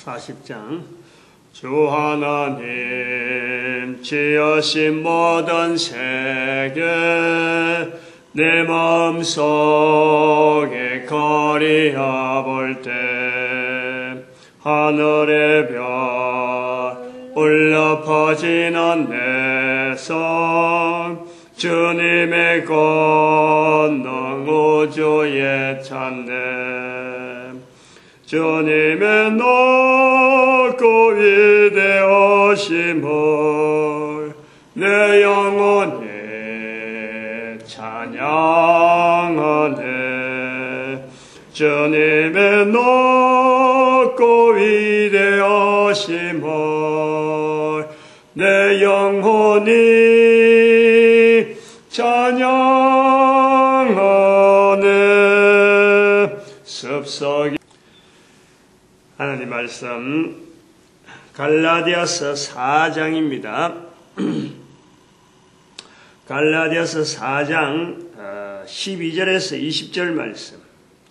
40장. 주 하나님 지으신 모든 세계 내 마음속에 거리어 볼 때 하늘의 별 울려 퍼지는 내 손 주님의 권능 우주에 찬네. 주님의 높고 위대하심을 내 영혼이 찬양하네. 주님의 높고 위대하심을 내 영혼이 찬양하네. 습석이 하나님 말씀 갈라디아서 4장입니다. 갈라디아서 4장 12절에서 20절 말씀,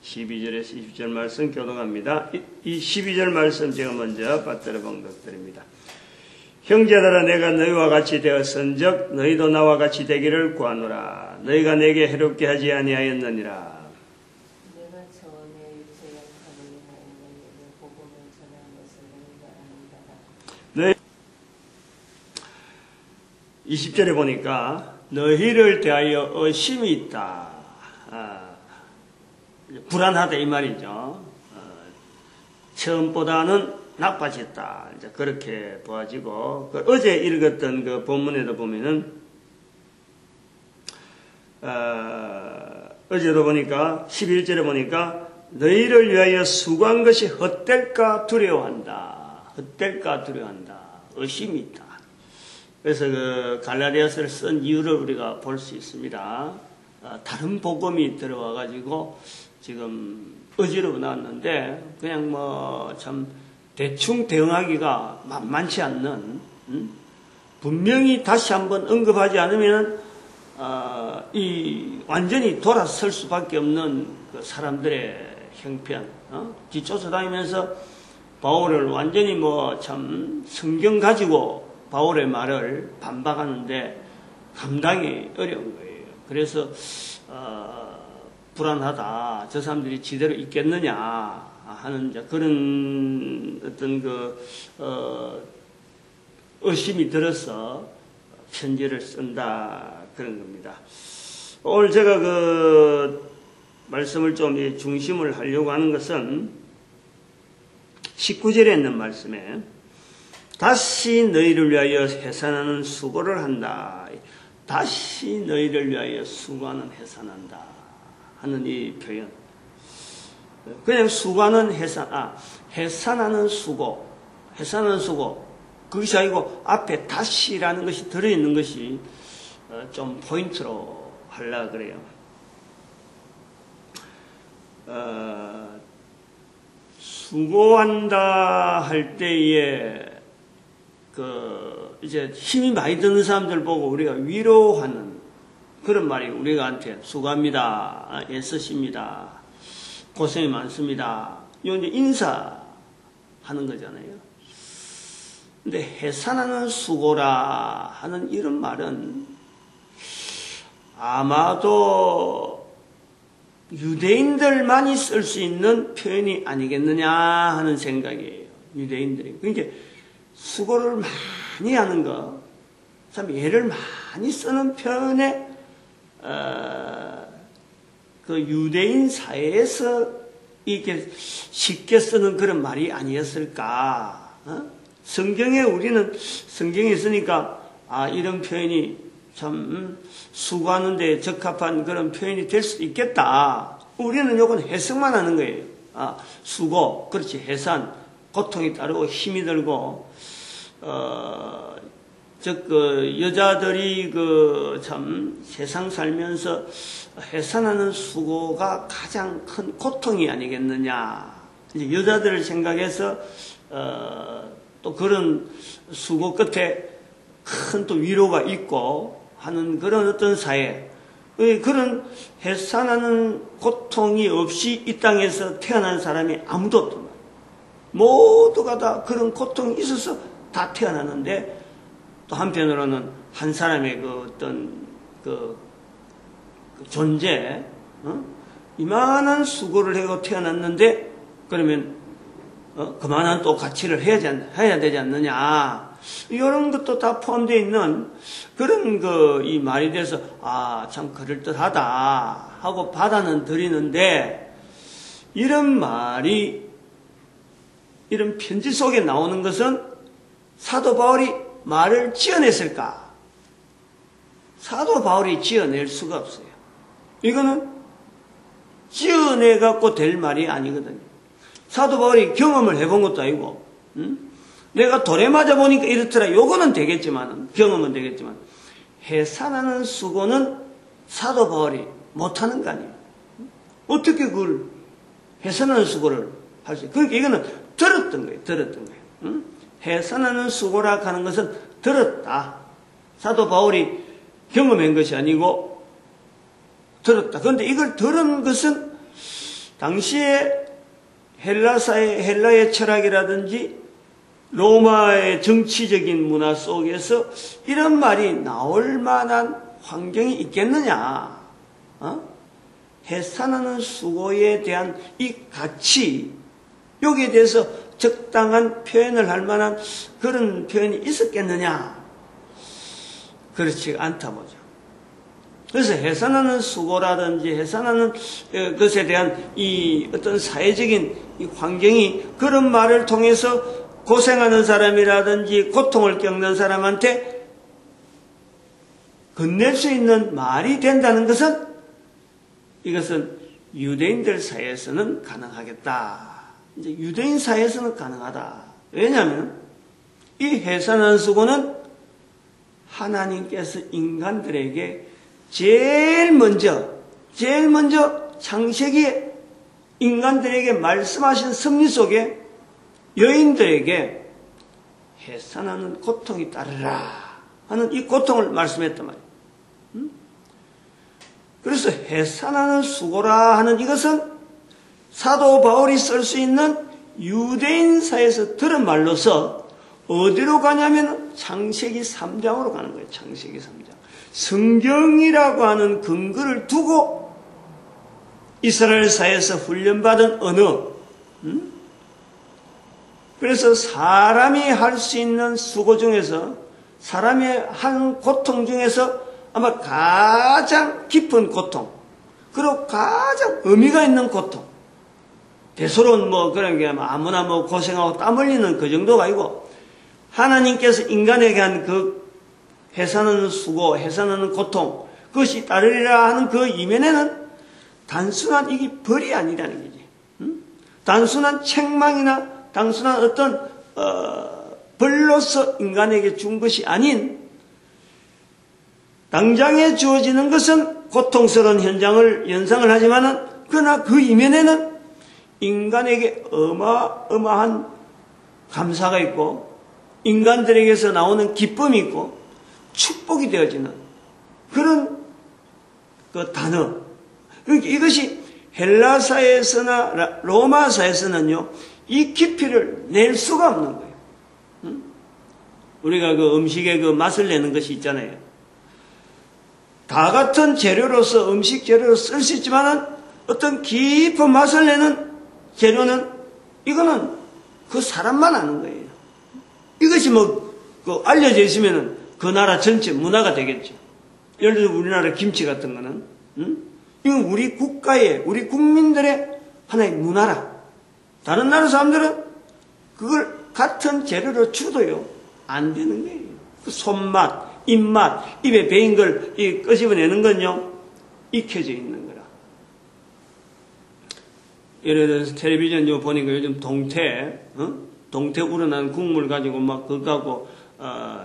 12절에서 20절 말씀 교독합니다. 이 12절 말씀 제가 먼저 받들어 본 것들입니다. 형제들아, 내가 너희와 같이 되었은즉 너희도 나와 같이 되기를 구하노라. 너희가 내게 해롭게 하지 아니하였느니라. 20절에 보니까 너희를 대하여 의심이 있다. 불안하다 이 말이죠. 처음보다는 나빠졌다. 이제 그렇게 보아지고, 어제 읽었던 그 본문에도 보면은 어제도 보니까 11절에 보니까 너희를 위하여 수고한 것이 헛될까 두려워한다. 헛될까 두려워한다. 의심이 있다. 그래서 그 갈라디아서를 쓴 이유를 우리가 볼 수 있습니다. 다른 복음이 들어와 가지고 지금 어지러워 나왔는데 그냥 뭐 참 대충 대응하기가 만만치 않는, 분명히 다시 한번 언급하지 않으면 이 완전히 돌아설 수밖에 없는 그 사람들의 형편, 뒤쫓아다니면서 바울을 완전히 뭐 참 성경 가지고 바울의 말을 반박하는데 감당이 어려운 거예요. 그래서 불안하다. 저 사람들이 지대로 있겠느냐 하는 그런 어떤 의심이 들어서 편지를 쓴다 그런 겁니다. 오늘 제가 그 말씀을 좀 중심을 하려고 하는 것은 19절에 있는 말씀에 다시 너희를 위하여 해산하는 수고를 한다. 다시 너희를 위하여 수고하는 해산한다 하는 이 표현. 그냥 수고하는 해산하는 수고, 해산하는 수고. 그것이 아니고 앞에 다시라는 것이 들어있는 것이 좀 포인트로 하려고 그래요. 수고한다 할 때에 이제 힘이 많이 드는 사람들 보고 우리가 위로하는 그런 말이 우리가한테 수고합니다. 애쓰십니다. 고생이 많습니다. 이건 이제 인사하는 거잖아요. 근데 해산하는 수고라 하는 이런 말은 아마도 유대인들만이 쓸 수 있는 표현이 아니겠느냐 하는 생각이에요. 유대인들이. 그러니까 수고를 많이 하는 거, 참 애를 많이 쓰는 표현에 그 유대인 사회에서 이렇게 쉽게 쓰는 그런 말이 아니었을까? 성경에 우리는 성경에 있으니까 이런 표현이 참 수고하는 데 적합한 그런 표현이 될 수도 있겠다. 우리는 요건 해석만 하는 거예요. 수고, 그렇지, 해산, 고통이 따르고 힘이 들고 여자들이 참 세상 살면서 해산하는 수고가 가장 큰 고통이 아니겠느냐. 이제 여자들을 생각해서 또 그런 수고 끝에 큰 또 위로가 있고 하는 그런 어떤 사회, 그런 해산하는 고통이 없이 이 땅에서 태어난 사람이 아무도 없단 말이에요. 모두가 다 그런 고통이 있어서 다 태어났는데, 또 한편으로는 한 사람의 그 어떤 그 존재, 이만한 수고를 하고 태어났는데, 그러면 그만한 또 가치를 해야 되지 않느냐, 이런 것도 다 포함되어 있는 그런 이 말이 돼서 참 그럴듯하다 하고 받아는 드리는데, 이런 말이, 이런 편지 속에 나오는 것은 사도 바울이 말을 지어냈을까? 사도 바울이 지어낼 수가 없어요. 이거는 지어내갖고 될 말이 아니거든요. 사도 바울이 경험을 해본 것도 아니고, 내가 돌에 맞아보니까 이렇더라, 요거는 되겠지만, 경험은 되겠지만, 해산하는 수고는 사도 바울이 못하는 거 아니에요. 어떻게 그걸 해산하는 수고를 할 수 있어요? 그러니까 이거는 들었던 거예요. 해산하는 수고라 하는 것은 들었다. 사도 바울이 경험한 것이 아니고 들었다. 그런데 이걸 들은 것은 당시에 헬라의 철학이라든지 로마의 정치적인 문화 속에서 이런 말이 나올 만한 환경이 있겠느냐? 해산하는 수고에 대한 이 가치, 여기에 대해서 적당한 표현을 할 만한 그런 표현이 있었겠느냐? 그렇지 않다 보죠. 그래서 해산하는 수고라든지 해산하는 것에 대한 이 어떤 사회적인 이 환경이 그런 말을 통해서 고생하는 사람이라든지 고통을 겪는 사람한테 건넬 수 있는 말이 된다는 것은, 이것은 유대인들 사이에서는 가능하겠다. 이제 유대인 사이에서는 가능하다. 왜냐하면 이 해산하는 수고는 하나님께서 인간들에게 제일 먼저 창세기 인간들에게 말씀하신 섭리 속에 여인들에게 해산하는 고통이 따르라 하는 이 고통을 말씀했단 말이에요. 그래서 해산하는 수고라 하는 이것은 사도 바울이 쓸 수 있는 유대인사에서 들은 말로서 어디로 가냐면 창세기 3장으로 가는 거예요. 창세기 3장. 성경이라고 하는 근거를 두고 이스라엘사에서 훈련받은 언어, 그래서 사람이 할 수 있는 수고 중에서, 사람이 하는 고통 중에서 아마 가장 깊은 고통, 그리고 가장 의미가 있는 고통, 대수로는 그런 게 아무나 고생하고 땀 흘리는 그 정도가 아니고, 하나님께서 인간에게 한 그 해산하는 수고, 해산하는 고통, 그것이 따르리라 하는 그 이면에는 단순한 이게 벌이 아니라는 거지. 단순한 책망이나 단순한 어떤 벌로서 인간에게 준 것이 아닌, 당장에 주어지는 것은 고통스러운 현장을 연상을 하지만은, 그러나 그 이면에는 인간에게 어마어마한 감사가 있고, 인간들에게서 나오는 기쁨이 있고, 축복이 되어지는 그런 그 단어. 이것이 헬라사에서나 로마사에서는요, 이 깊이를 낼 수가 없는 거예요. 우리가 그 음식에 그 맛을 내는 것이 있잖아요. 다 같은 재료로서, 음식 재료로 쓸 수 있지만은 어떤 깊은 맛을 내는 재료는, 이거는 그 사람만 아는 거예요. 이것이 알려져 있으면은 그 나라 전체 문화가 되겠죠. 예를 들어 우리나라 김치 같은 거는, 이건 우리 국가의, 우리 국민들의 하나의 문화라. 다른 나라 사람들은 그걸 같은 재료로 주도요, 안 되는 거예요. 그 손맛, 입맛, 입에 배인 걸 끄집어내는 건요, 익혀져 있는 거라. 예를 들어서 텔레비전 보니까 요즘 동태 우러난 국물 가지고 그거 갖고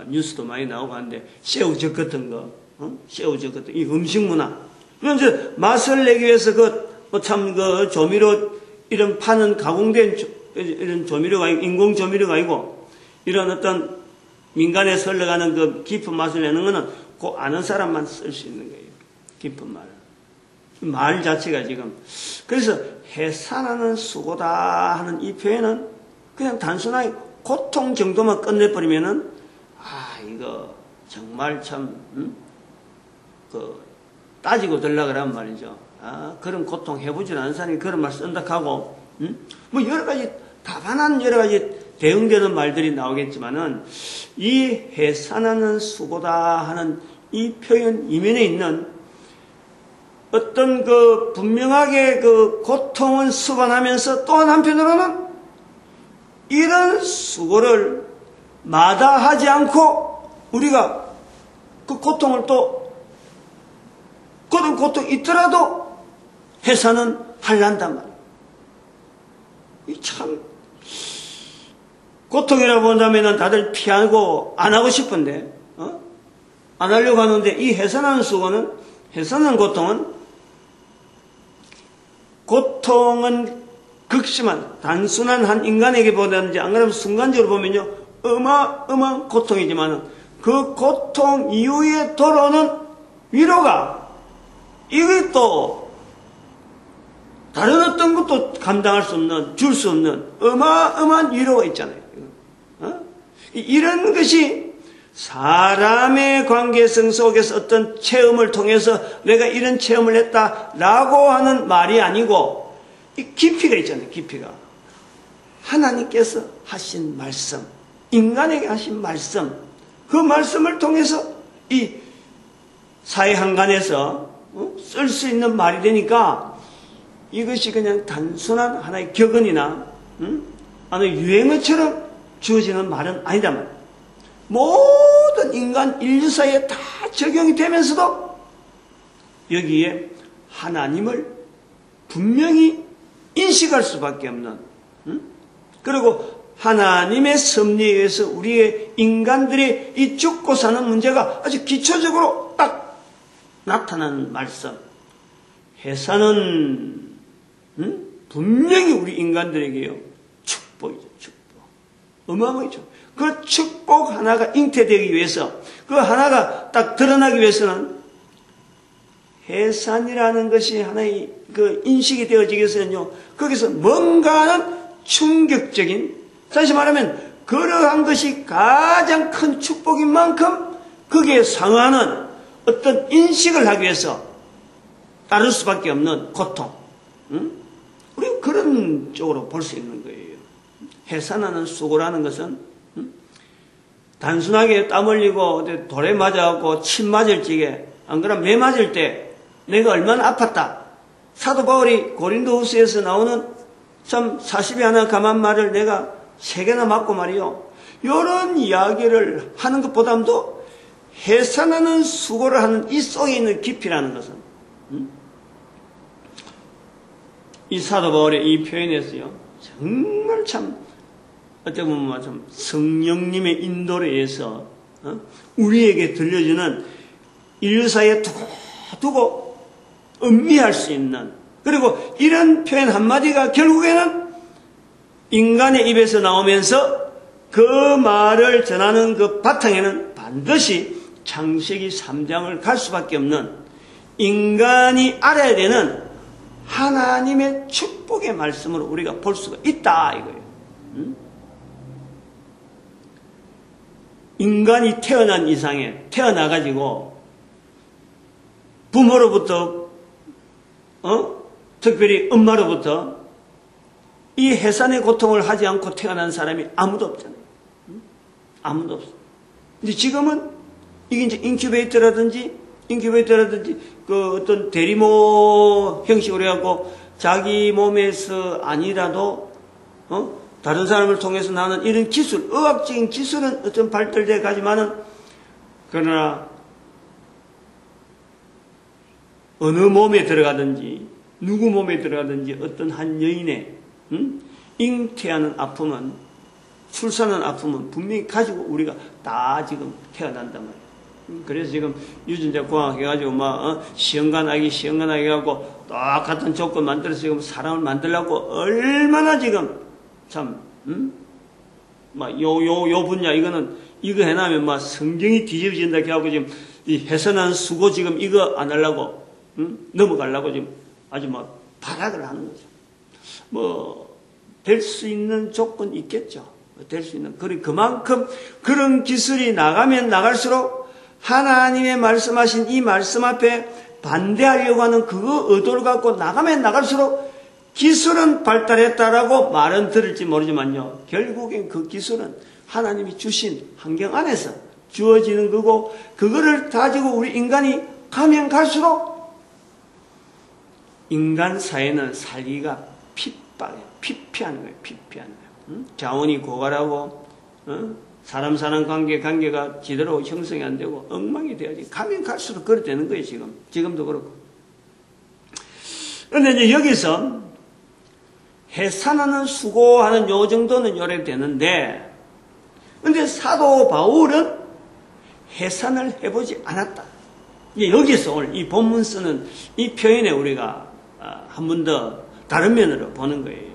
뉴스도 많이 나오고 하는데, 새우젓 같은 거, 새우젓 같은 이 음식 문화. 그래서 맛을 내기 위해서 조미료, 이런 파는 가공된 이런 조미료가, 인공 조미료가 아니고, 이런 어떤 민간에서 흘러가는 그 깊은 맛을 내는 거는 그 아는 사람만 쓸 수 있는 거예요. 깊은 말. 말 자체가 지금. 그래서 해산하는 수고다 하는 이 표현은 그냥 단순하게 고통 정도만 끝내버리면은, 이거 정말 참, 따지고 들라 그러면 말이죠. 그런 고통 해보질 않은 사람이 그런 말 쓴다 하고, 뭐 여러 가지, 다반한 여러 가지 대응되는 말들이 나오겠지만은, 이 해산하는 수고다 하는 이 표현 이면에 있는 어떤 분명하게 고통은 수반하면서 또한 한편으로는 이런 수고를 마다하지 않고 우리가 그 고통을 또 그런 고통이 있더라도 해산은 하려한단 말이에요. 이 참 고통이라고 본다면 다들 피하고 안 하고 싶은데 안 하려고 하는데 이 해산하는 수고는 해산하는 고통은 극심한 단순한 한 인간에게 보다든지 안 그러면 순간적으로 보면요 어마어마한 고통이지만 그 고통 이후에 돌아오는 위로가 이게 또 다른 어떤 것도 감당할 수 없는 줄 수 없는 어마어마한 위로가 있잖아요. 이런 것이 사람의 관계성 속에서 어떤 체험을 통해서 내가 이런 체험을 했다라고 하는 말이 아니고 이 깊이가 있잖아요. 깊이가 하나님께서 하신 말씀, 인간에게 하신 말씀, 그 말씀을 통해서 이 사회 한간에서 쓸 수 있는 말이 되니까 이것이 그냥 단순한 하나의 격언이나 하나의 유행어처럼 주어지는 말은 아니다 말이에요. 모든 인간 인류사에 다 적용이 되면서도 여기에 하나님을 분명히 인식할 수밖에 없는 그리고 하나님의 섭리에 의해서 우리의 인간들이 이 죽고 사는 문제가 아주 기초적으로 딱 나타나는 말씀. 해산은 분명히 우리 인간들에게요 축복이죠. 축복. 어마어마하죠. 그 축복 하나가 잉태되기 위해서 그 하나가 딱 드러나기 위해서는 해산이라는 것이 하나의 그 인식이 되어지기 위해서는요 거기서 뭔가는 충격적인 다시 말하면 그러한 것이 가장 큰 축복인 만큼 거기에 상응하는 어떤 인식을 하기 위해서 따를 수밖에 없는 고통. 우리가 그런 쪽으로 볼 수 있는 거예요. 해산하는 수고라는 것은 단순하게 땀 흘리고 돌에 맞아갖고 침 맞을 적에 안 그러면 매 맞을 때 내가 얼마나 아팠다. 사도 바울이 고린도후서에서 나오는 참 40이 하나 감한 말을 내가 3개나 맞고 말이요. 이런 이야기를 하는 것보다도 해산하는 수고를 하는 이 속에 있는 깊이라는 것은 이 사도 바울의 이 표현에서요. 정말 참 어떻게 보면 좀 성령님의 인도에 의해서 우리에게 들려주는 인류사에 두고 음미할 수 있는 그리고 이런 표현 한마디가 결국에는 인간의 입에서 나오면서 그 말을 전하는 그 바탕에는 반드시 창세기 3장을 갈 수밖에 없는 인간이 알아야 되는 하나님의 축복의 말씀으로 우리가 볼 수가 있다 이거예요. 인간이 태어난 이상에 태어나가지고 부모로부터 특별히 엄마로부터 이 해산의 고통을 하지 않고 태어난 사람이 아무도 없잖아요. 아무도 없어. 근데 지금은 이게 이제 인큐베이터라든지 그 어떤 대리모 형식으로 해갖고 자기 몸에서 아니라도 다른 사람을 통해서 나는 이런 기술, 의학적인 기술은 어떤 발달돼 가지만은 그러나 어느 몸에 들어가든지 누구 몸에 들어가든지 어떤 한 여인의 잉태하는 아픔은 출산하는 아픔은 분명히 가지고 우리가 다 지금 태어난단 말이에요. 그래서 지금 유전자 공학 해가지고 시험관하기 해갖고 똑같은 조건 만들어서 지금 사람을 만들려고 얼마나 지금 참 요 분야 이거 해놔면 성경이 뒤집어진다 해갖고 지금 이 해산한 수고 지금 이거 안 하려고 넘어가려고 지금 아주 발악을 하는 거죠. 될 수 있는 조건이 있겠죠. 될 수 있는. 그만큼 그런 기술이 나가면 나갈수록 하나님의 말씀하신 이 말씀 앞에 반대하려고 하는 그 의도를 갖고 나가면 나갈수록 기술은 발달했다라고 말은 들을지 모르지만요. 결국엔 그 기술은 하나님이 주신 환경 안에서 주어지는 거고, 그거를 가지고 우리 인간이 가면 갈수록 인간 사회는 살기가 피폐한 거예요. 피폐한 거예요. 자원이 고갈하고, 사람 사는 관계가 제대로 형성이 안 되고 엉망이 되어야지. 가면 갈수록 그렇게 되는 거예요. 지금도 그렇고. 그런데 이제 여기서 해산하는 수고하는 요 정도는 요래되는데, 근데 사도 바울은 해산을 해보지 않았다. 이제 여기서 오늘 이 본문 쓰는 이 표현에 우리가 한 번 더 다른 면으로 보는 거예요.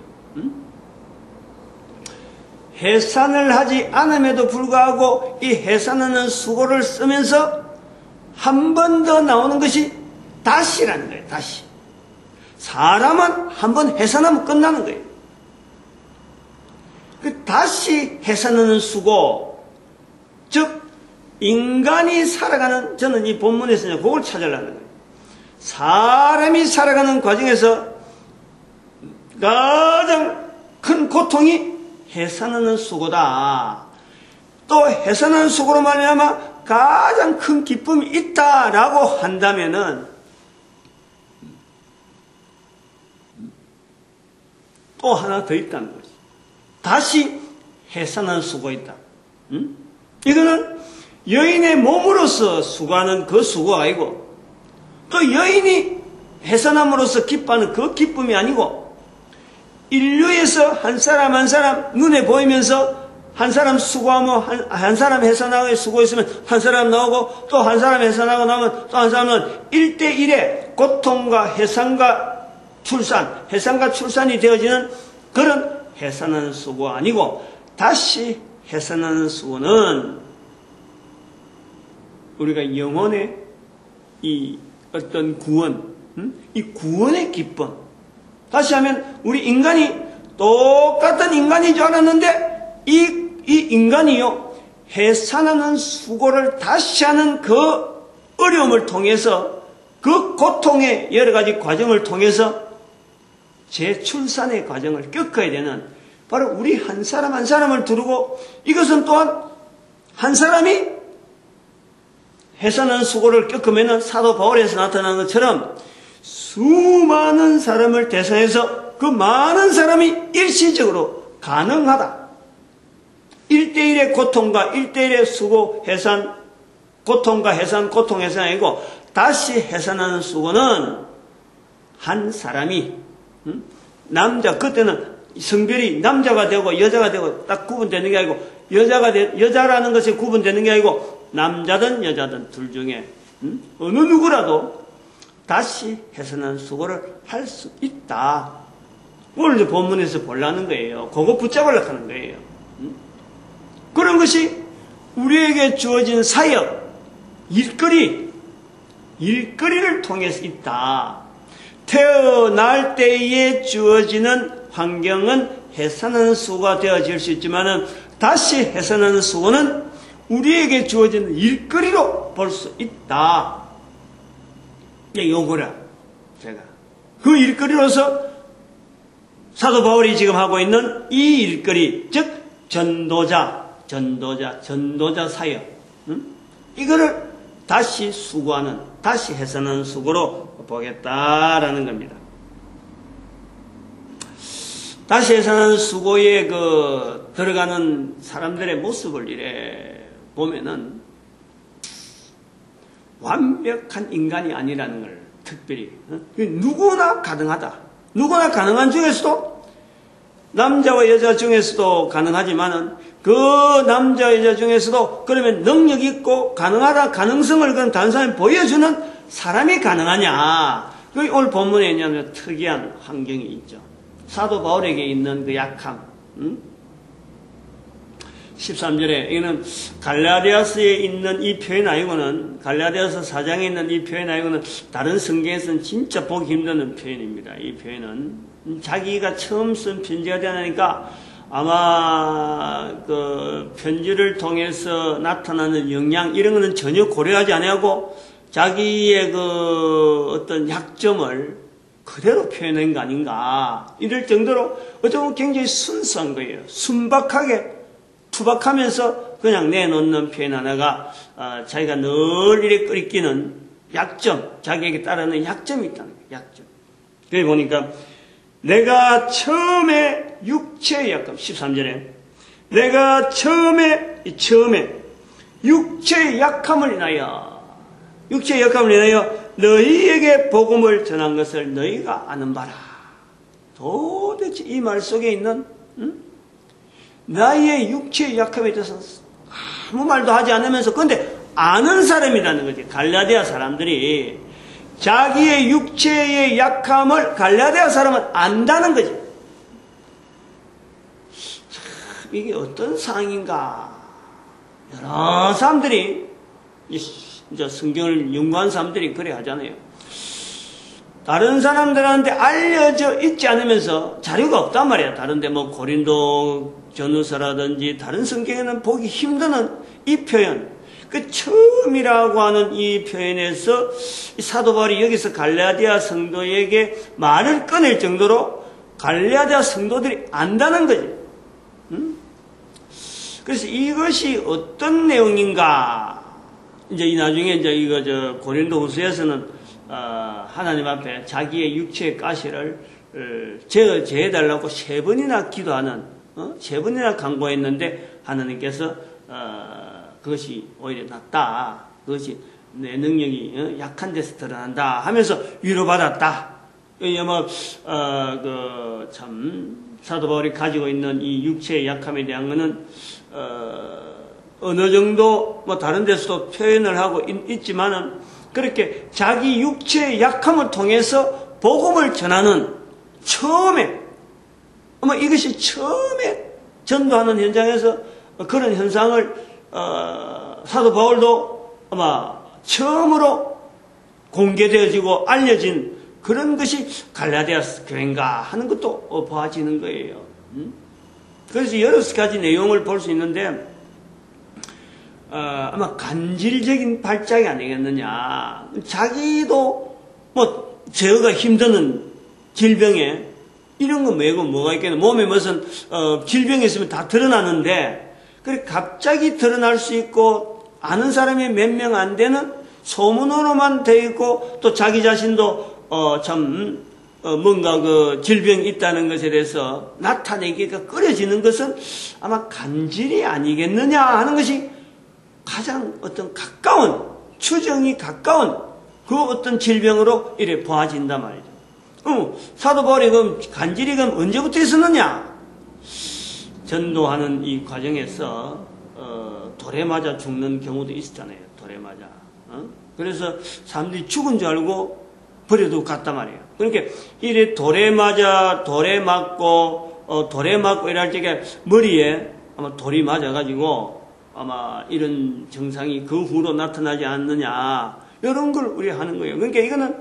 해산을 하지 않음에도 불구하고 이 해산하는 수고를 쓰면서 한 번 더 나오는 것이 다시라는 거예요. 다시. 사람은 한 번 해산하면 끝나는 거예요. 그 다시 해산하는 수고, 즉 인간이 살아가는, 저는 이 본문에서 그걸 찾으려는 거예요. 사람이 살아가는 과정에서 가장 큰 고통이 해산하는 수고다. 또 해산하는 수고로 말미암아 가장 큰 기쁨이 있다라고 한다면은 또 하나 더 있다는 거지. 다시 해산하는 수고 있다. 이거는 여인의 몸으로서 수고하는 그 수고가 아니고, 또 여인이 해산함으로써 기뻐하는 그 기쁨이 아니고, 인류에서 한 사람 한 사람 눈에 보이면서 한 사람 수고하면 한 사람 해산하고 수고했으면 한 사람 나오고, 또 한 사람 해산하고 나오면 또 한 사람은 1대1의 고통과 해산과 출산이 되어지는 그런 해산하는 수고가 아니고, 다시 해산하는 수고는 우리가 영혼의 이 어떤 구원, 이 구원의 기쁨. 다시 하면 우리 인간이 똑같은 인간인 줄 알았는데 이 인간이요, 해산하는 수고를 다시 하는 그 어려움을 통해서, 그 고통의 여러 가지 과정을 통해서 재출산의 과정을 겪어야 되는, 바로 우리 한 사람 한 사람을 두르고, 이것은 또한 한 사람이 해산하는 수고를 겪으면 사도 바울에서 나타난 것처럼 수많은 사람을 대상해서 그 많은 사람이 일시적으로 가능하다. 1대1의 고통과 1대1의 수고, 해산, 고통과 해산, 고통, 해산이 아니고 다시 해산하는 수고는 한 사람이, 남자, 그때는 성별이 남자가 되고 여자가 되고 딱 구분되는 게 아니고, 여자라는 것이 구분되는 게 아니고 남자든 여자든 둘 중에 어느 누구라도 다시 해산하는 수고를 할 수 있다. 오늘 이제 본문에서 보려는 거예요. 그거 붙잡으려고 하는 거예요. 그런 것이 우리에게 주어진 사역, 일거리를 통해서 있다. 태어날 때에 주어지는 환경은 해산하는 수고가 되어질 수 있지만은 다시 해산하는 수고는 우리에게 주어지는 일거리로 볼 수 있다. 요거라. 제가 그 일거리로서 사도 바울이 지금 하고 있는 이 일거리, 즉 전도자 사역, 이거를 다시 수고하는, 다시 해산하는 수고로 보겠다라는 겁니다. 다시 해산하는 수고에 들어가는 사람들의 모습을 이래 보면은 완벽한 인간이 아니라는 걸 특별히, 누구나 가능하다. 누구나 가능한 중에서도, 남자와 여자 중에서도 가능하지만은 그 남자 여자 중에서도 그러면 능력 있고 가능하다, 가능성을 그런 다른 사람이 보여주는 사람이 가능하냐. 그게 오늘 본문에 있냐면 특이한 환경이 있죠. 사도 바울에게 있는 그 약함. 13절에, 이거는 갈라디아서에 있는 이 표현 아니고는, 갈라디아서 4장에 있는 이 표현 아니고는 다른 성경에서는 진짜 보기 힘든 표현입니다. 이 표현은 자기가 처음 쓴 편지가 되니까 아마 그 편지를 통해서 나타나는 영향 이런 거는 전혀 고려하지 아니하고 자기의 그 어떤 약점을 그대로 표현한 거 아닌가 이럴 정도로 어쩌면 굉장히 순수한 거예요. 순박하게 투박하면서 그냥 내놓는 표현 하나가 자기가 늘 이렇게 끓이끼는 약점, 자기에게 따르는 약점이 있다는 거예요. 약점. 그래 보니까 내가 처음에 육체의 약함 13절에 내가 처음에 육체의 약함을 인하여 너희에게 복음을 전한 것을 너희가 아는 바라. 도대체 이 말 속에 있는 나의 육체의 약함에 대해서 아무 말도 하지 않으면서 근데 아는 사람이라는 거지. 갈라디아 사람들이 자기의 육체의 약함을 갈라디아 사람은 안다는 거지. 참 이게 어떤 상황인가. 여러 사람들이 이제 성경을 연구한 사람들이 그래 하잖아요. 다른 사람들한테 알려져 있지 않으면서 자료가 없단 말이야. 다른데 뭐 고린도 전후서라든지 다른 성경에는 보기 힘드는 이 표현. 그 처음이라고 하는 이 표현에서 사도 바울이 여기서 갈라디아 성도에게 말을 꺼낼 정도로 갈라디아 성도들이 안다는 거지. 그래서 이것이 어떤 내용인가? 이제 이 나중에 이제 이거 고린도후서에서는 하나님 앞에 자기의 육체의 가시를 제해달라고 3번이나 기도하는 3번이나 간구했는데 하나님께서 그것이 오히려 낫다. 그것이 내 능력이 약한 데서 드러난다 하면서 위로받았다. 참 사도 바울이 가지고 있는 이 육체의 약함에 대한 것은 어느 정도 뭐 다른 데서도 표현을 하고 있지만은 그렇게 자기 육체의 약함을 통해서 복음을 전하는 처음에 아마 이것이 처음에 전도하는 현장에서 그런 현상을 사도 바울도 아마 처음으로 공개되어지고 알려진 그런 것이 갈라디아 교회인가 하는 것도 보아지는 거예요. 그래서 여러 가지 내용을 볼 수 있는데 아마 간질적인 발작이 아니겠느냐. 자기도 뭐 제어가 힘드는 질병에 이런 거 말고 뭐가 있겠나. 몸에 무슨 질병이 있으면 다 드러나는데 그래 갑자기 드러날 수 있고 아는 사람이 몇 명 안 되는 소문으로만 돼 있고 또 자기 자신도 뭔가 그 질병이 있다는 것에 대해서 나타내기가 꺼려지는 것은 아마 간질이 아니겠느냐 하는 것이 가장 어떤 가까운 추정이 가까운 그 어떤 질병으로 이래 보아진단 말이죠. 사도 바울이 그럼 간질이 그럼 언제부터 있었느냐? 전도하는 이 과정에서 돌에 맞아 죽는 경우도 있었잖아요. 돌에 맞아. 그래서 사람들이 죽은 줄 알고 버려두고 갔단 말이에요. 그러니까 이래 돌에 맞고 이럴 적에 머리에 아마 돌이 맞아가지고 아마 이런 증상이 그 후로 나타나지 않느냐 이런 걸 우리 하는 거예요. 그러니까 이거는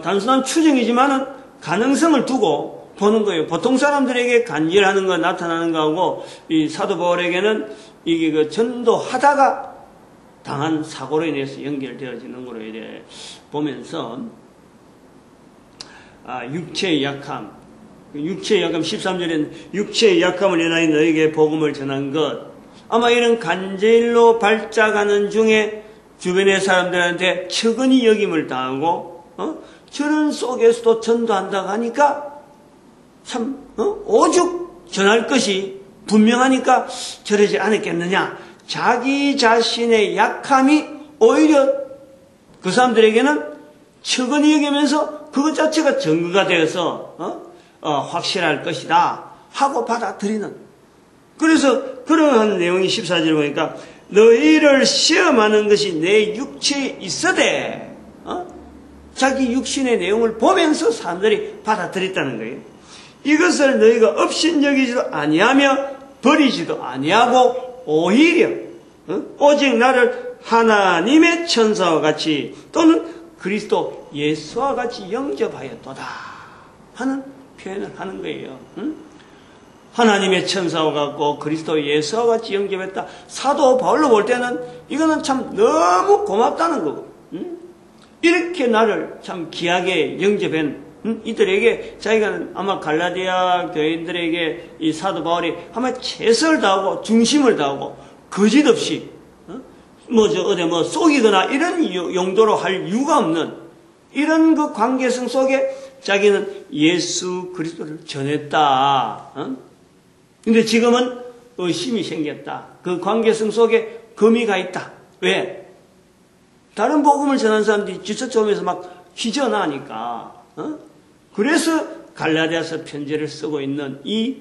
단순한 추정이지만은 가능성을 두고 보는 거예요. 보통 사람들에게 간질하는 거 나타나는 거하고 이 사도 바울에게는 이게 그 전도하다가 당한 사고로 인해서 연결되어지는 거로 이래 보면서 육체의 약함 13절에는 육체의 약함을 인하여 너에게 복음을 전한 것. 아마 이런 간질로 발작하는 중에 주변의 사람들한테 측은히 여김을 당하고 저런 속에서도 전도한다고 하니까 참 오죽 전할 것이 분명하니까 저러지 않았겠느냐. 자기 자신의 약함이 오히려 그 사람들에게는 측은히 여기면서 그것 자체가 증거가 되어서 확실할 것이다 하고 받아들이는. 그래서 그러한 내용이 14절에 보니까 너희를 시험하는 것이 내 육체에 있어대. 자기 육신의 내용을 보면서 사람들이 받아들였다는 거예요. 이것을 너희가 업신여기지도 아니하며 버리지도 아니하고 오히려 오직 나를 하나님의 천사와 같이 또는 그리스도 예수와 같이 영접하였도다 하는 표현을 하는 거예요. 응? 하나님의 천사와 같고 그리스도 예수와 같이 영접했다. 사도 바울로 볼 때는 이거는 참 너무 고맙다는 거고, 응? 이렇게 나를 참 귀하게 영접한 이들에게 자기가 아마 갈라디아 교인들에게 이 사도 바울이 아마 최선을 다하고 중심을 다하고 거짓없이 어디 속이거나 이런 용도로 할 이유가 없는 이런 그 관계성 속에 자기는 예수 그리스도를 전했다. 근데 지금은 의심이 생겼다. 그 관계성 속에 금이가 있다. 왜? 다른 복음을 전하는 사람들이 지쳐오면서 막 휘저나니까. 그래서 갈라디아서 편지를 쓰고 있는 이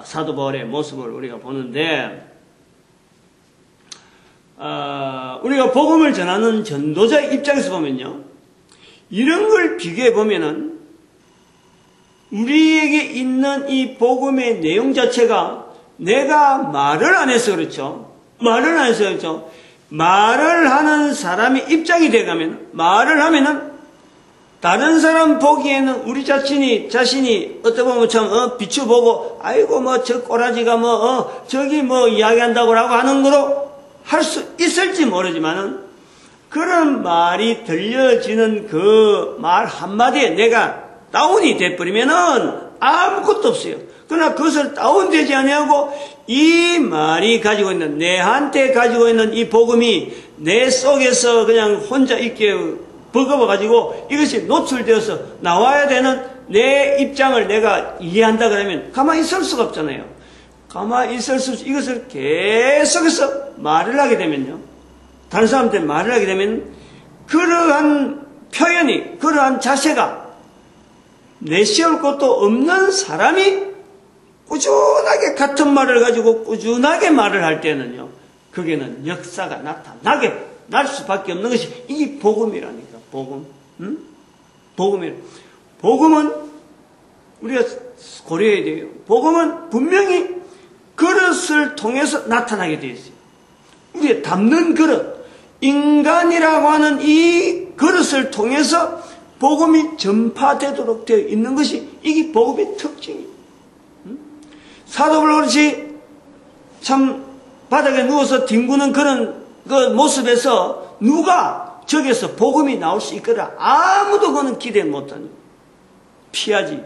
사도 바울의 모습을 우리가 보는데, 우리가 복음을 전하는 전도자의 입장에서 보면요, 이런 걸 비교해 보면은 우리에게 있는 이 복음의 내용 자체가 내가 말을 안 해서 그렇죠. 말을 안 해서 그렇죠. 말을 하는 사람의 입장이 돼가면, 말을 하면은 다른 사람 보기에는 우리 자신이 어떻게 보면 참 비추보고 아이고 저 꼬라지가 저기 이야기한다고 라고 하는 거로 할 수 있을지 모르지만은, 그런 말이 들려지는 그 말 한마디에 내가 다운이 돼버리면은 아무것도 없어요. 그러나 그것을 다운되지 아니하고 이 말이 가지고 있는, 내한테 가지고 있는 이 복음이 내 속에서 그냥 혼자 있게 버거워가지고 이것이 노출되어서 나와야 되는 내 입장을 내가 이해한다 그러면 가만히 있을 수가 없잖아요. 가만히 있을 수 없이 이것을 계속해서 말을 하게 되면요, 다른 사람한테 말을 하게 되면 그러한 표현이, 그러한 자세가 내세울 것도 없는 사람이 꾸준하게 같은 말을 가지고 꾸준하게 말을 할 때는요, 거기에는 역사가 나타나게 날 수밖에 없는 것이 이 복음이라니까. 복음. 복음이라. 복음은 우리가 고려해야 돼요. 복음은 분명히 그릇을 통해서 나타나게 되어 있어요. 우리가 담는 그릇, 인간이라고 하는 이 그릇을 통해서 복음이 전파되도록 되어 있는 것이 이게 복음의 특징이에요. 사도 바울이 참 바닥에 누워서 뒹구는 그런 그 모습에서 누가 저기서 복음이 나올 수 있거라 아무도 그는 기대 못하니 피하지.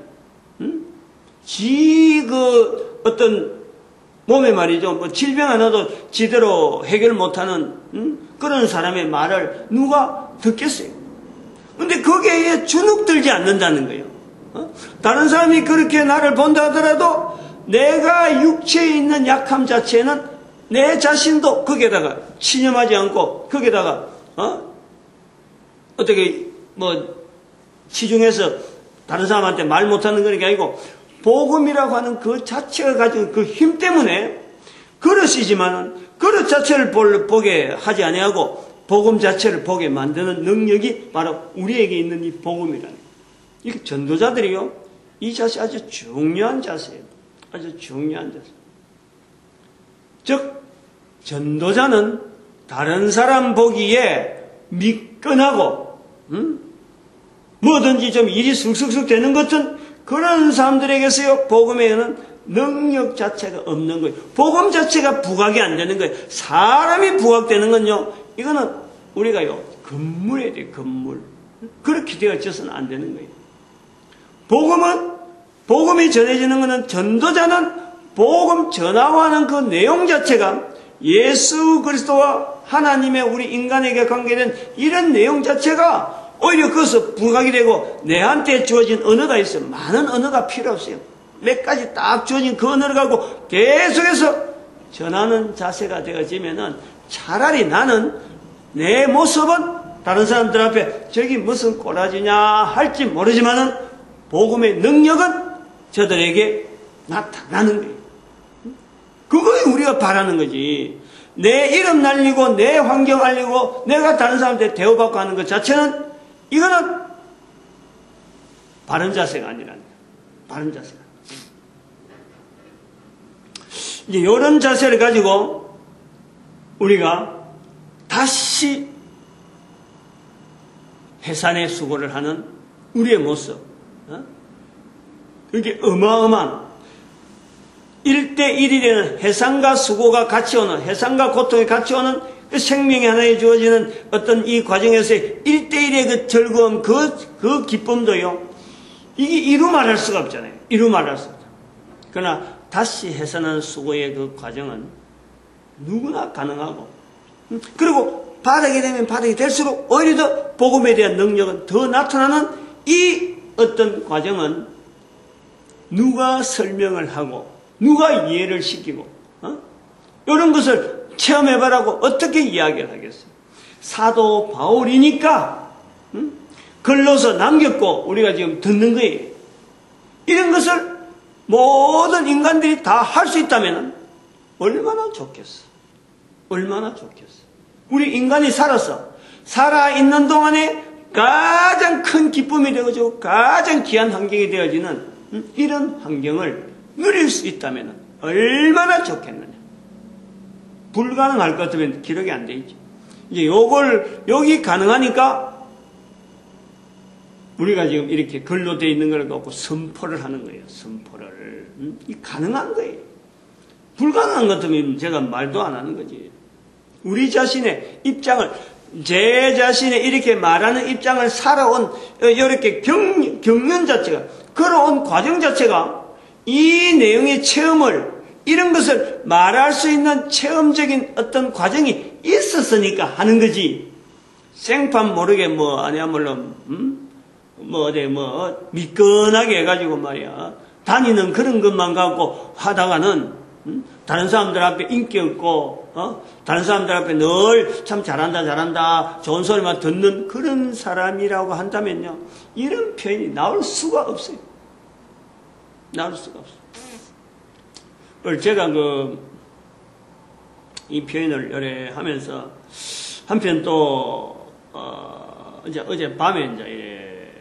그 어떤 몸에 말이죠, 질병 하나도 제대로 해결 못하는 그런 사람의 말을 누가 듣겠어요. 근데 거기에 주눅들지 않는다는 거예요. 다른 사람이 그렇게 나를 본다 하더라도 내가 육체에 있는 약함 자체는 내 자신도 거기에다가 신념하지 않고 거기에다가 어떻게 치중해서 다른 사람한테 말 못하는 그런 게 아니고, 복음이라고 하는 그 자체가 가진 그 힘 때문에 그릇이지만은 그릇 자체를 보게 하지 아니하고 복음 자체를 보게 만드는 능력이 바로 우리에게 있는 이 복음이라는, 이게 전도자들이요, 이 자세 아주 중요한 자세예요. 아주 중요한 자세. 즉 전도자는 다른 사람 보기에 미끈하고 뭐든지 좀 일이 쑥쑥쑥 되는 것은 그런 사람들에게서요, 복음에는 능력 자체가 없는 거예요. 복음 자체가 부각이 안 되는 거예요. 사람이 부각되는 건요, 이거는 우리가요, 건물에 돼요, 건물. 그렇게 되어져서는 안 되는 거예요. 복음이 전해지는 것은, 전도자는 복음 전하고하는 그 내용 자체가 예수 그리스도와 하나님의 우리 인간에게 관계된 이런 내용 자체가 오히려 그것을 부각이 되고, 내한테 주어진 언어가 있어요. 많은 언어가 필요 없어요. 몇 가지 딱 주어진 그 언어를 가지고 계속해서 전하는 자세가 되어지면은, 차라리 나는 내 모습은 다른 사람들 앞에 저기 무슨 꼬라지냐 할지 모르지만은 복음의 능력은 저들에게 나타나는 거예요. 그거에 우리가 바라는 거지. 내 이름 날리고 내 환경 알리고 내가 다른 사람한테 대우받고 하는 것 자체는, 이거는 바른 자세가 아니라는 거예요. 바른 자세가. 이제 이런 자세를 가지고 우리가 다시 해산의 수고를 하는 우리의 모습. 그게 어마어마한 1대1이 되는 해산과 수고가 같이 오는, 해산과 고통이 같이 오는 그 생명이 하나에 주어지는 어떤 이 과정에서의 1대1의 그 즐거움, 그 기쁨도요, 이게 이루 말할 수가 없잖아요. 이루 말할 수 없다. 그러나 다시 해산하는 수고의 그 과정은 누구나 가능하고, 그리고 바닥이 되면 바닥이 될수록 오히려 더 복음에 대한 능력은 더 나타나는 이 어떤 과정은 누가 설명을 하고 누가 이해를 시키고 이런 것을 체험해봐라고 어떻게 이야기를 하겠어요? 사도 바울이니까 글로서 남겼고 우리가 지금 듣는 거예요. 이런 것을 모든 인간들이 다 할 수 있다면 얼마나 좋겠어. 얼마나 좋겠어. 우리 인간이 살아있는 동안에 가장 큰 기쁨이 되어지고 가장 귀한 환경이 되어지는 이런 환경을 누릴 수 있다면 얼마나 좋겠느냐. 불가능할 것 같으면 기록이 안 돼 있죠. 이제 여기 가능하니까 우리가 지금 이렇게 글로 되어 있는 걸 갖고 선포를 하는 거예요. 선포를. 이 가능한 거예요. 불가능한 것 같으면 제가 말도 안 하는 거지. 우리 자신의 입장을, 제 자신의 이렇게 말하는 입장을 살아온, 이렇게 경륜 자체가, 걸어온 과정 자체가 이 내용의 체험을, 이런 것을 말할 수 있는 체험적인 어떤 과정이 있었으니까 하는 거지. 생판 모르게 미끈하게 해가지고 말이야. 다니는 그런 것만 갖고 하다가는, 다른 사람들 앞에 인기 없고, 다른 사람들 앞에 늘 참 잘한다, 좋은 소리만 듣는 그런 사람이라고 한다면요. 이런 표현이 나올 수가 없어요. 나올 수가 없어요. 제가 이 표현을 여러 하면서, 한편 또, 어제 밤에 이제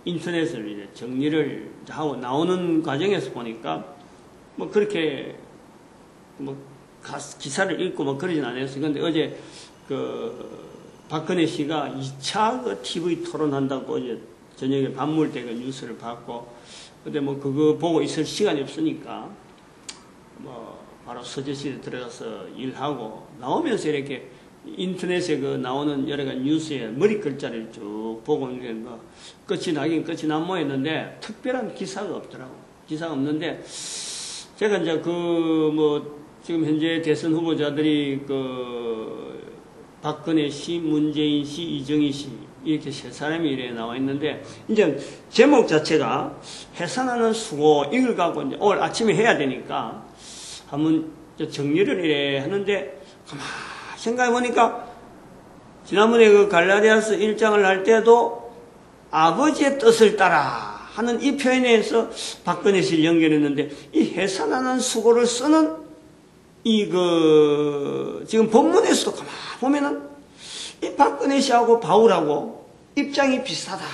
인터넷을 이제 정리를 하고 나오는 과정에서 보니까, 그렇게, 기사를 읽고 그러진 않았어요. 근데 어제 박근혜 씨가 2차 TV 토론한다고 어제 저녁에 밥 먹을 때 뉴스를 봤고, 근데 그거 보고 있을 시간이 없으니까, 바로 서재실에 들어가서 일하고, 나오면서 이렇게 인터넷에 나오는 여러 가지 뉴스에 머리 글자를 쭉 보고 있는 게 끝이 나긴 끝이 난 모였는데, 특별한 기사가 없더라고. 기사가 없는데, 제가 이제 지금 현재 대선 후보자들이 박근혜 씨, 문재인 씨, 이정희 씨, 이렇게 세 사람이 이래 나와 있는데, 이제 제목 자체가 해산하는 수고, 이걸 갖고 이제 오늘 아침에 해야 되니까, 한번 정리를 이래 하는데, 가만히 생각해 보니까, 지난번에 갈라디아서 1장을 할 때도 아버지의 뜻을 따라 하는 이 표현에서 박근혜 씨를 연결했는데, 이 해산하는 수고를 쓰는 지금 본문에서도 가만히 보면은, 이 박근혜 씨하고 바울하고 입장이 비슷하다.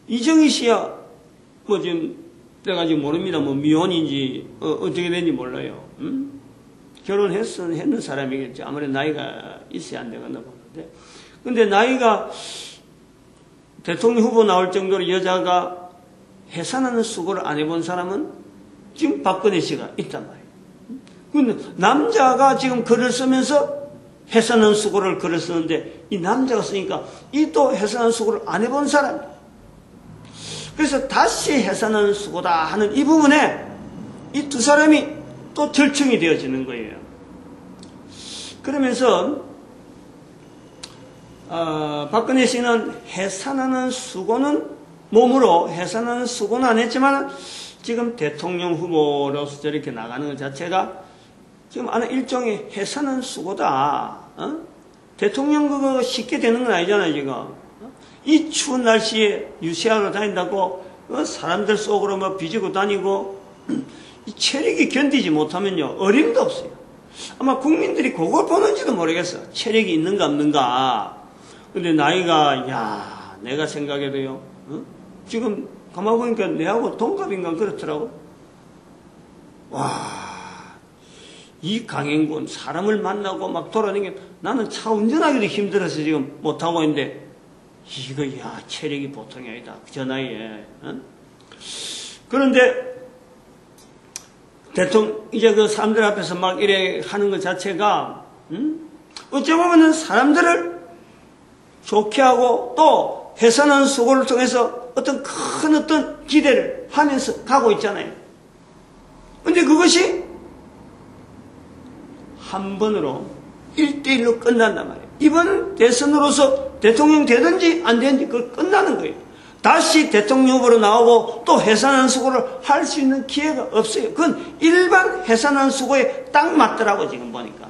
이정희 씨야, 지금, 내가 지금 모릅니다. 미혼인지, 어떻게 된지 몰라요. 결혼했는 사람이겠지. 아무래도 나이가 있어야 안 되겠나 보는데. 근데 나이가 대통령 후보 나올 정도로 여자가 해산하는 수고를 안 해본 사람은 지금 박근혜 씨가 있단 말이에요. 근데 남자가 지금 글을 쓰면서 해산하는 수고를 글을 쓰는데, 이 남자가 쓰니까 이 또 해산하는 수고를 안 해본 사람이에요. 그래서 다시 해산하는 수고다 하는 이 부분에 이 두 사람이 또 절충이 되어지는 거예요. 그러면서 박근혜 씨는 해산하는 수고는 몸으로 해산하는 수고는 안 했지만 지금 대통령 후보로서 저렇게 나가는 것 자체가 지금 아는 일종의 해산하는 수고다. 대통령 그거 쉽게 되는 건 아니잖아요, 지금. 이 추운 날씨에 유세하러 다닌다고 사람들 속으로 비지고 다니고 이 체력이 견디지 못하면요, 어림도 없어요. 아마 국민들이 그걸 보는지도 모르겠어. 체력이 있는가 없는가. 근데 나이가, 내가 생각해도요, 지금 가만 보니까 내하고 동갑인가 그렇더라고. 와, 이 강행군 사람을 만나고 막 돌아다니게 나는 차 운전하기도 힘들어서 지금 못하고 있는데 이거 야 체력이 보통이 아니다 저 나이에. 그런데 이제 그 사람들 앞에서 막 이래 하는 것 자체가 어찌 보면은 사람들을 좋게 하고 또 해산한 수고를 통해서 어떤 기대를 하면서 가고 있잖아요. 근데 그것이 한 번으로 1대1로 끝난단 말이에요. 이번 대선으로서 대통령 되든지 안 되든지 그걸 끝나는 거예요. 다시 대통령 후보로 나오고 또 해산한 수고를 할 수 있는 기회가 없어요. 그건 일반 해산한 수고에 딱 맞더라고 지금 보니까.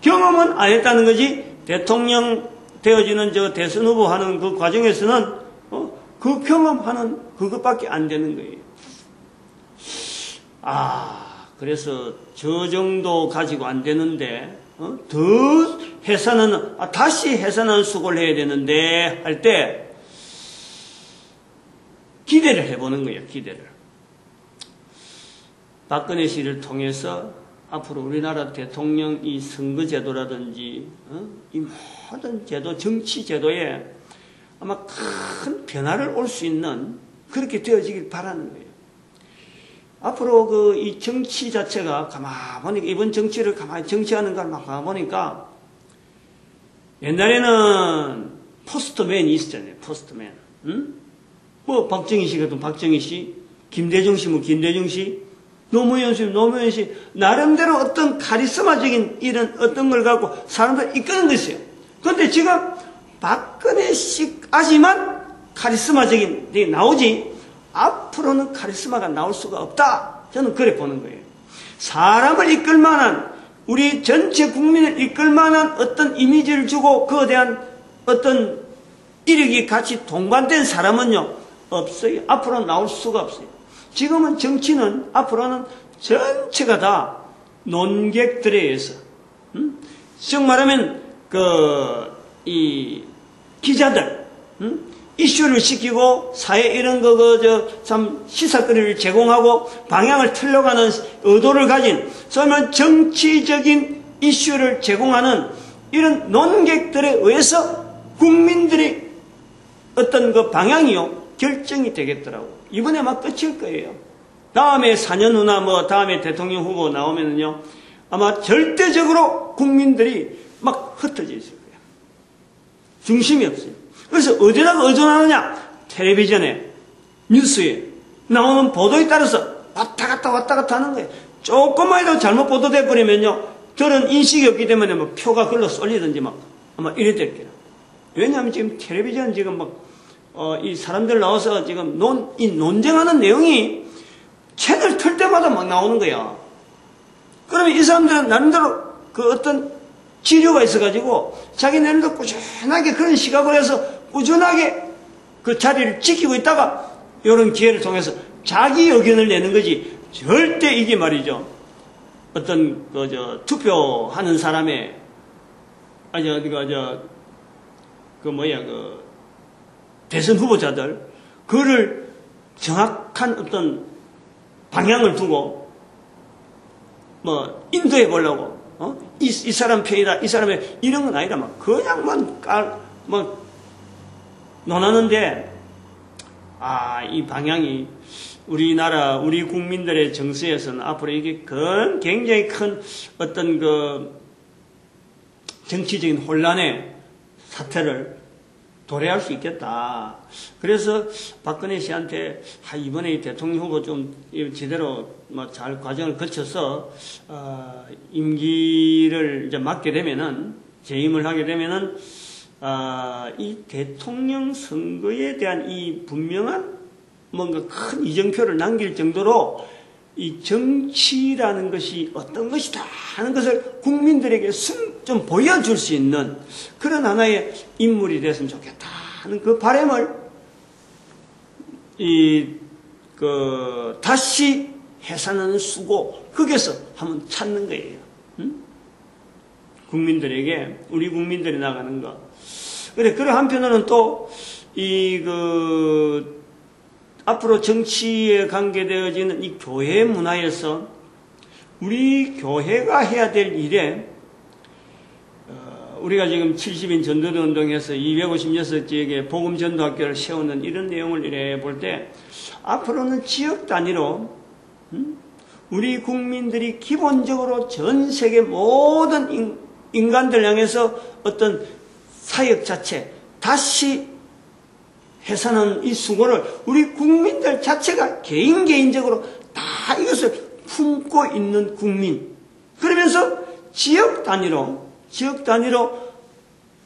경험은 안 했다는 거지 대통령 되어지는 저 대선 후보 하는 그 과정에서는 그 경험하는 그것밖에 안 되는 거예요. 그래서 저 정도 가지고 안 되는데 더 해산은 다시 해산한 수고를 해야 되는데 할 때 기대를 해보는 거예요. 기대를. 박근혜 씨를 통해서 앞으로 우리나라 대통령 이 선거제도라든지 이 모든 제도, 정치 제도에 아마 큰 변화를 올 수 있는 그렇게 되어지길 바라는 거예요. 앞으로 이 정치 자체가 가만히 보니까 이번 정치를 가만히 정치하는 걸 막 가만히 보니까 옛날에는 포스트맨이 있었잖아요. 포스트맨. 뭐 박정희 씨 같은 박정희 씨, 김대중 씨면 김대중 씨, 노무현 씨, 노무현 씨 나름대로 어떤 카리스마적인 이런 어떤 걸 갖고 사람들 이끄는 것이에요. 그런데 지금 박근혜 씨까지만 카리스마적인 게 나오지 앞으로는 카리스마가 나올 수가 없다. 저는 그래 보는 거예요. 사람을 이끌 만한 우리 전체 국민을 이끌 만한 어떤 이미지를 주고 그에 대한 어떤 이력이 같이 동반된 사람은요 없어요. 앞으로 나올 수가 없어요. 지금은 정치는 앞으로는 전체가 다 논객들에 의해서 즉 말하면 이 기자들 이슈를 시키고 사회 이런 참 시사거리를 제공하고 방향을 틀려가는 의도를 가진 소위 말하면 정치적인 이슈를 제공하는 이런 논객들에 의해서 국민들의 어떤 그 방향이요 결정이 되겠더라고. 이번에 막 끝일 거예요. 다음에 4년 후나 뭐 다음에 대통령 후보 나오면은요 아마 절대적으로 국민들이 막 흩어져 있을 거예요. 중심이 없어요. 그래서 어디다가 의존하느냐? 텔레비전에, 뉴스에 나오는 보도에 따라서 왔다 갔다 하는 거예요. 조금만이라도 잘못 보도돼 버리면요, 저런 인식이 없기 때문에 뭐 표가 글로 쏠리든지 막 아마 이래 될 거예요. 왜냐하면 지금 텔레비전 지금 이 사람들 나와서 지금 논쟁하는 내용이 채널 틀 때마다 막 나오는 거야. 그러면 이 사람들은 나름대로 그 어떤 지류가 있어가지고 자기네들도 꾸준하게 그런 시각을 해서 꾸준하게 그 자리를 지키고 있다가 이런 기회를 통해서 자기 의견을 내는 거지. 절대 이게 말이죠. 어떤 투표하는 사람의 대선 후보자들 그를 정확한 어떤 방향을 두고 뭐 인도해 보려고 이 사람 편이다 이 사람의 이런 건 아니라 막 그냥만 논하는데 이 방향이 우리나라 우리 국민들의 정서에서는 앞으로 이게 굉장히 큰 어떤 정치적인 혼란의 사태를 도래할 수 있겠다. 그래서 박근혜 씨한테 이번에 대통령 후보 좀 제대로 잘 과정을 거쳐서 임기를 이제 맡게 되면은 재임을 하게 되면은 이 대통령 선거에 대한 이 분명한 뭔가 큰 이정표를 남길 정도로 이 정치라는 것이 어떤 것이다 하는 것을 국민들에게 좀 보여줄 수 있는 그런 하나의 인물이 됐으면 좋겠다 하는 그 바람을 다시 해산하는 수고 거기서 한번 찾는 거예요. 국민들에게 우리 국민들이 나가는 거. 그래 한편으로는 또 앞으로 정치에 관계되어지는 이 교회 문화에서 우리 교회가 해야 될 일에 우리가 지금 70인 전도대 운동에서 256지역에 복음 전도학교를 세우는 이런 내용을 이래 볼 때 앞으로는 지역 단위로 우리 국민들이 기본적으로 전 세계 모든 인간들 향해서 어떤 사역 자체 다시 해산하는 이 수고를 우리 국민들 자체가 개인적으로 다 이것을 품고 있는 국민. 그러면서 지역 단위로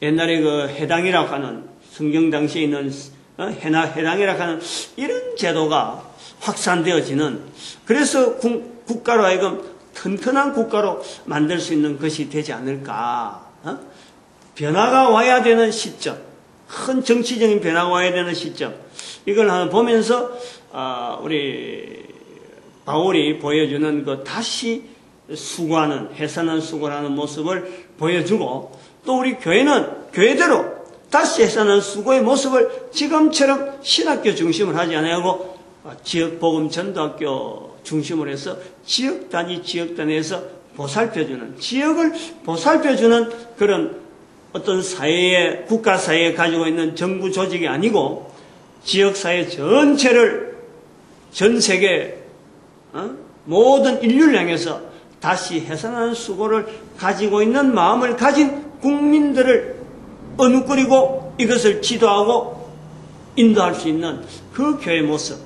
옛날에 그 해당이라고 하는 성경 당시에 있는 해당이라고 하는 이런 제도가 확산되어지는, 그래서 국가로 하여금 튼튼한 국가로 만들 수 있는 것이 되지 않을까. 변화가 와야 되는 시점, 큰 정치적인 변화가 와야 되는 시점, 이걸 한번 보면서 우리 바울이 보여주는 그 다시 수고하는, 해산한 수고를 하는 모습을 보여주고, 또 우리 교회는 교회대로 다시 해산한 수고의 모습을 지금처럼 신학교 중심을 하지 않고 지역 복음 전도학교 중심으로 해서 지역 단위에서 보살펴주는, 지역을 보살펴주는 그런 어떤 사회에, 국가 사회에 가지고 있는 정부 조직이 아니고 지역 사회 전체를, 전 세계 모든 인류를 향해서 다시 해산하는 수고를 가지고 있는 마음을 가진 국민들을 어눌거리고 이것을 지도하고 인도할 수 있는 그 교회 모습,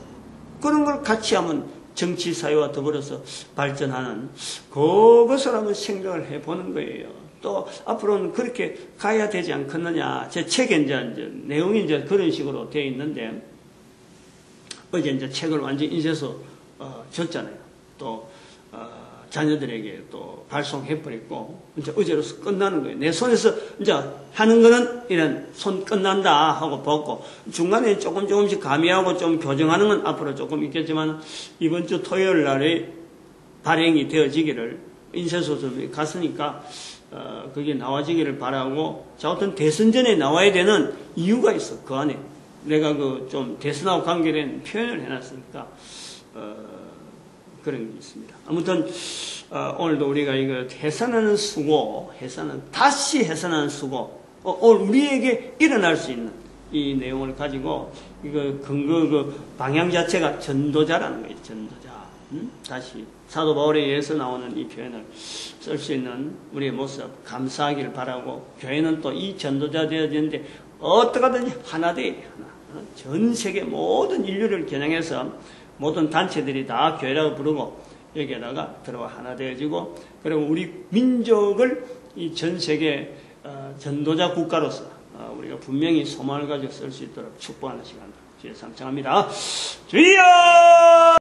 그런 걸 같이 하면 정치 사회와 더불어서 발전하는 그것을 한번 생각을 해보는 거예요. 또 앞으로는 그렇게 가야 되지 않겠느냐. 제 책에 이제 내용이 이제 그런 식으로 되어 있는데, 어제 이제 책을 완전히 인쇄서 줬잖아요. 또 자녀들에게 또 발송해버렸고, 이제 어제로서 끝나는 거예요. 내 손에서 이제 하는 거는 이런 손 끝난다 하고 벗고, 중간에 조금씩 가미하고 좀 교정하는 건 앞으로 조금 있겠지만, 이번 주 토요일 날에 발행이 되어지기를, 인쇄소 좀 갔으니까, 그게 나와지기를 바라고, 자, 어떤 대선 전에 나와야 되는 이유가 있어, 그 안에. 내가 좀 대선하고 관계된 표현을 해놨으니까, 그런 게 있습니다. 아무튼 오늘도 우리가 이거 해산하는 수고, 다시 해산하는 수고, 오늘 우리에게 일어날 수 있는 이 내용을 가지고 이거 방향 자체가 전도자라는 거예요. 전도자. 다시 사도 바울에 의해서 나오는 이 표현을 쓸 수 있는 우리의 모습 감사하기를 바라고, 교회는 또 이 전도자 되어지는데 어떻게 하든지 하나 돼. 전 세계 모든 인류를 겨냥해서 모든 단체들이 다 교회라고 부르고 여기에다가 들어와 하나 되어지고, 그리고 우리 민족을 이 전 세계 전도자 국가로서 우리가 분명히 소망을 가지고 쓸 수 있도록 축복하는 시간 주의 상청합니다. 주여!